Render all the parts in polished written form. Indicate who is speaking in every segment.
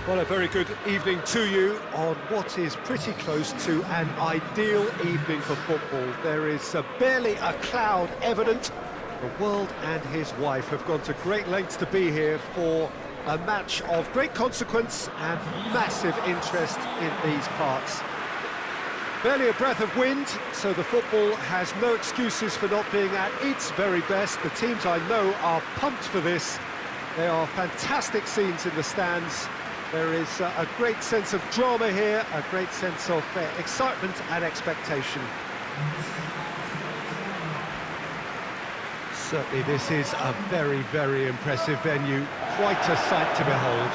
Speaker 1: Well, a very good evening to you on what is pretty close to an ideal evening for football. There is barely a cloud evident. The world and his wife have gone to great lengths to be here for a match of great consequence and massive interest in these parts. Barely a breath of wind, so the football has no excuses for not being at its very best. The teams I know are pumped for this. There are fantastic scenes in the stands. There is a great sense of drama here, a great sense of excitement and expectation. Certainly this is a very, very impressive venue, quite a sight to behold.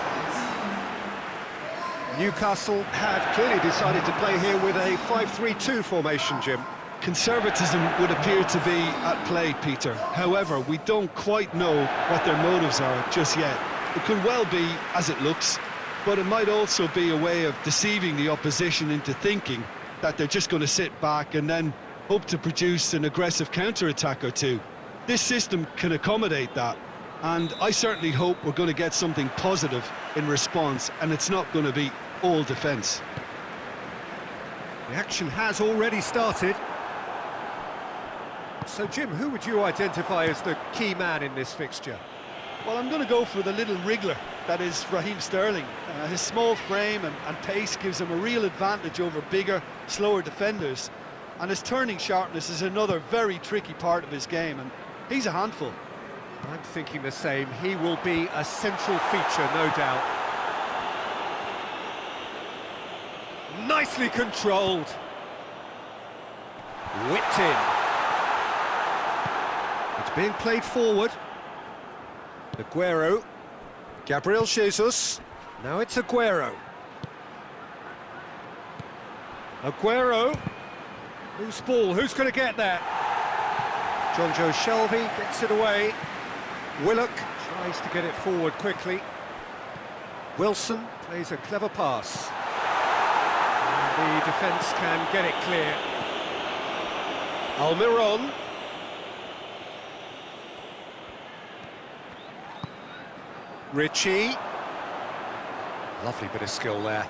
Speaker 1: Newcastle have clearly decided to play here with a 5-3-2 formation, Jim.
Speaker 2: Conservatism would appear to be at play, Peter. However, we don't quite know what their motives are just yet. It could well be as it looks, but it might also be a way of deceiving the opposition into thinking that they're just going to sit back and then hope to produce an aggressive counter-attack or two. This system can accommodate that, and I certainly hope we're going to get something positive in response, and it's not going to be all defence.
Speaker 1: The action has already started. So, Jim, who would you identify as the key man in this fixture?
Speaker 2: Well, I'm going to go for the little wriggler, that is Raheem Sterling. His small frame and pace gives him a real advantage over bigger, slower defenders. And his turning sharpness is another very tricky part of his game, and he's a handful.
Speaker 1: I'm thinking the same. He will be a central feature, no doubt. Nicely controlled. Whipped in. It's being played forward. Aguero. Gabriel Jesus. Now it's Aguero. Aguero. Who's ball? Who's going to get that? John Joe Shelby gets it away. Willock tries to get it forward quickly. Wilson plays a clever pass. And the defence can get it clear. Almiron. Ritchie. Lovely bit of skill there.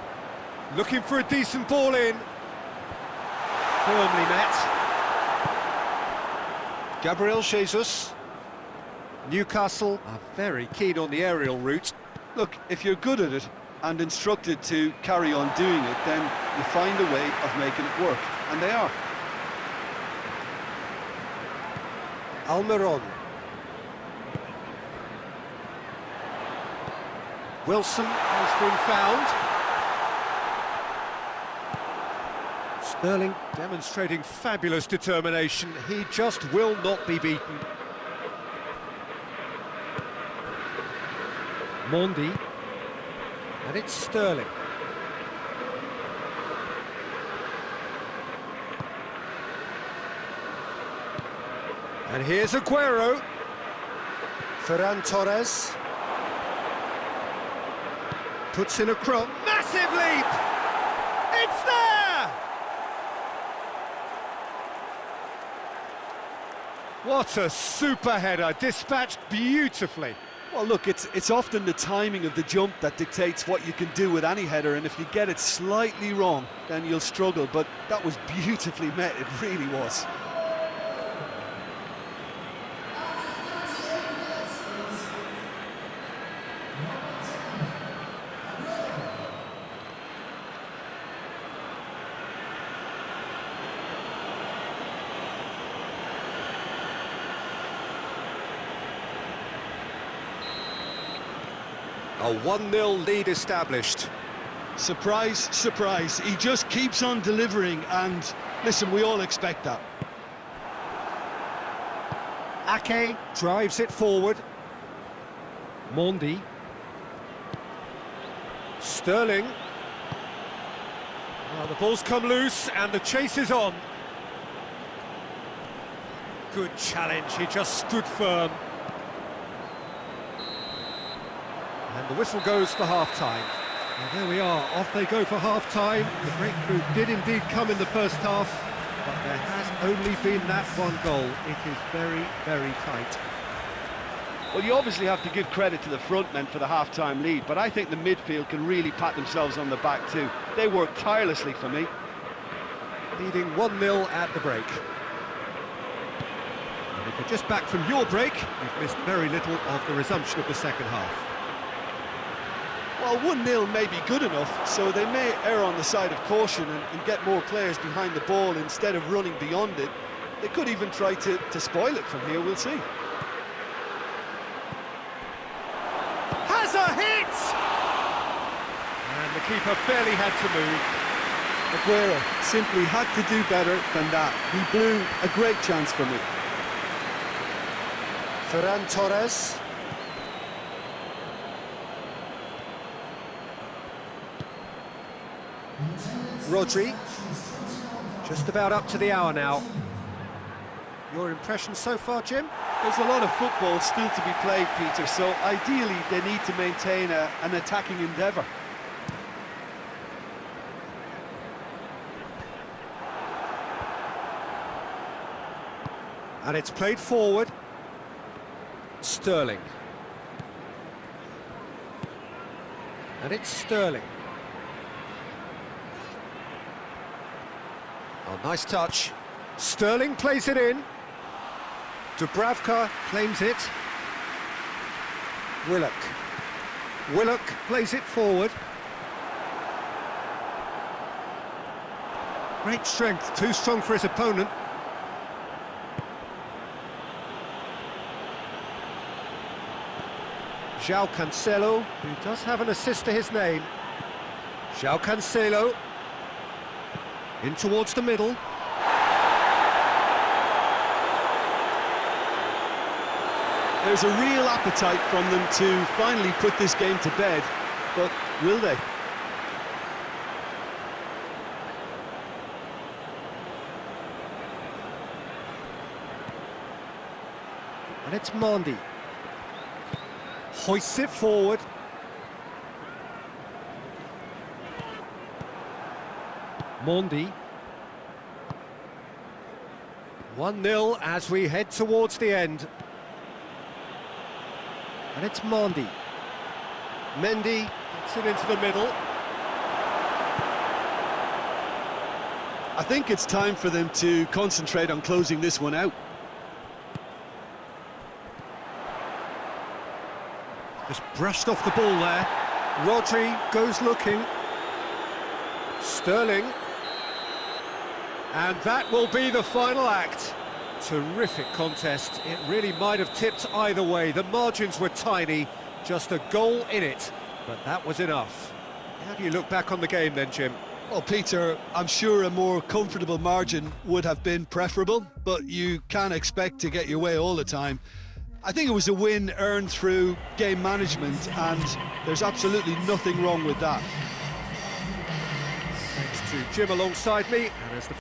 Speaker 1: Looking for a decent ball in. Firmly met. Gabriel Jesus. Newcastle are very keen on the aerial route.
Speaker 2: Look, if you're good at it and instructed to carry on doing it, then you find a way of making it work, and they are.
Speaker 1: Almiron. Wilson has been found. Sterling demonstrating fabulous determination. He just will not be beaten. Mondi. And it's Sterling. And here's Aguero. Ferran Torres. Puts in a cross. Massive leap! It's there! What a super header, dispatched beautifully.
Speaker 2: Well, look, it's often the timing of the jump that dictates what you can do with any header, and if you get it slightly wrong, then you'll struggle, but that was beautifully met, it really was.
Speaker 1: A 1-0 lead established.
Speaker 2: Surprise, surprise, he just keeps on delivering, and listen, we all expect that.
Speaker 1: Ake drives it forward. Mondi. Sterling. Well, the ball's come loose and the chase is on. Good challenge, he just stood firm. And the whistle goes for half-time. Well, there we are, off they go for half-time. The breakthrough did indeed come in the first half, but there has only been that one goal. It is very, very tight.
Speaker 3: Well, you obviously have to give credit to the front men for the half-time lead, but I think the midfield can really pat themselves on the back too. They work tirelessly for me.
Speaker 1: Leading 1-0 at the break. And if you're just back from your break, you've missed very little of the resumption of the second half.
Speaker 2: Well, 1-0 may be good enough, so they may err on the side of caution and get more players behind the ball instead of running beyond it. They could even try to spoil it from here, we'll see.
Speaker 1: Has a hit! And the keeper barely had to move.
Speaker 2: Aguero simply had to do better than that. He blew a great chance for me.
Speaker 1: Ferran Torres. Rodri. Just about up to the hour now. Your impression so far, Jim?
Speaker 2: There's a lot of football still to be played, Peter, so ideally they need to maintain an attacking endeavour.
Speaker 1: And it's played forward. Sterling. And it's Sterling. Oh, nice touch. Sterling plays it in. Dubravka claims it. Willock. Willock plays it forward. Great strength, too strong for his opponent. João Cancelo, who does have an assist to his name. João Cancelo. In towards the middle.
Speaker 2: There's a real appetite from them to finally put this game to bed, but will they?
Speaker 1: And it's Mandy. Hoists it forward. Mandy. 1-0 as we head towards the end. And it's Mandy. Mendy gets it into the middle.
Speaker 2: I think it's time for them to concentrate on closing this one out.
Speaker 1: Just brushed off the ball there. Rodri goes looking. Sterling. And that will be the final act. Terrific contest. It really might have tipped either way. The margins were tiny, just a goal in it, but that was enough. How do you look back on the game then, Jim?
Speaker 2: Well, Peter, I'm sure a more comfortable margin would have been preferable, but you can't expect to get your way all the time. I think it was a win earned through game management, and there's absolutely nothing wrong with that.
Speaker 1: Thanks to Jim alongside me, and as the